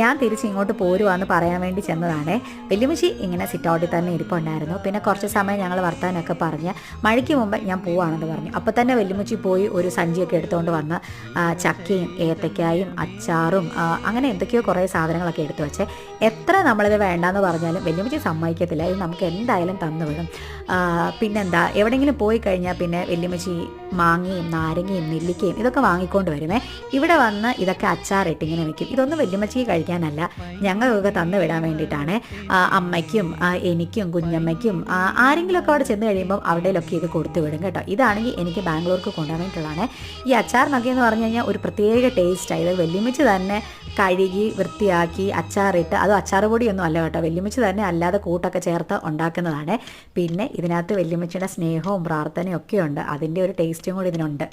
ഞാൻ തിരിച്ചിങ്ങോട്ട് പോരുവാന്ന് പറയാൻ വേണ്ടി ചെന്നതാണ്. വല്യമ്മച്ചി ഇങ്ങനെ സിറ്റൗട്ടിൽ തന്നെ ഇരിപ്പുണ്ടായിരുന്നു. പിന്നെ കുറച്ച് സമയം ഞങ്ങൾ വർത്താനൊക്കെ പറഞ്ഞ് മഴയ്ക്ക് മുമ്പ് ഞാൻ പോവാണെന്ന് പറഞ്ഞു. അപ്പോൾ തന്നെ വല്യമ്മച്ചി പോയി ഒരു സഞ്ചിയൊക്കെ എടുത്തുകൊണ്ട് വന്ന് ചക്കയും ഏത്തക്കായും അച്ചാറും അങ്ങനെ എന്തൊക്കെയോ കുറേ സാധനങ്ങളൊക്കെ എടുത്തു വെച്ച്. എത്ര നമ്മളിത് വേണ്ടാന്ന് പറഞ്ഞാലും വല്യമ്മച്ചി സമ്മതിക്കത്തില്ല. ഇത് നമുക്ക് എന്തായാലും തന്നു വിടും. പിന്നെന്താ, എവിടെയെങ്കിലും പോയി കഴിഞ്ഞാൽ പിന്നെ വല്യമ്മച്ചി മാങ്ങയും നാരങ്ങയും നെല്ലിക്കയും ഇതൊക്കെ വാങ്ങിക്കൊണ്ട് വരുമേ. ഇവിടെ വന്ന് ഇതൊക്കെ അച്ചാറിട്ട് ഇങ്ങനെ വെക്കും. ഇതൊന്നും വല്യമ്മച്ചിക്ക് കഴിക്കാനല്ല, ഞങ്ങൾക്കൊക്കെ തന്നു വിടാൻ വേണ്ടിയിട്ടാണ്. അമ്മയ്ക്കും എനിക്കും കുഞ്ഞമ്മയ്ക്കും ആരെങ്കിലുമൊക്കെ അവിടെ ചെന്ന് കഴിയുമ്പം അവിടെയൊക്കെ ഇത് കൊടുത്തു വിടും കേട്ടോ. ഇതാണെങ്കിൽ എനിക്ക് ബാംഗ്ലൂർക്ക് കൊണ്ടുപോകാൻ വേണ്ടിയിട്ടുള്ളതാണ്. ഈ അച്ചാറിനൊക്കെ എന്ന് പറഞ്ഞു കഴിഞ്ഞാൽ ഒരു പ്രത്യേക ടേസ്റ്റാണ്. ഇത് വല്യമ്മച്ചി തന്നെ കഴുകി വൃത്തിയാക്കി അച്ചാറിട്ട്, അതും അച്ചാർ പൊടിയൊന്നും അല്ല കേട്ടോ, വല്യമ്മച്ചി തന്നെ അല്ലാതെ കൂട്ടൊക്കെ ചേർത്ത് ഉണ്ടാക്കുന്നതാണ്. പിന്നെ ഇതിനകത്ത് വല്യമ്മച്ചിയുടെ സ്നേഹവും പ്രാർത്ഥനയും ഒക്കെ ഉണ്ട്, അതിൻ്റെ ഒരു ടേസ്റ്റും കൂടി ഇതിനുണ്ട്.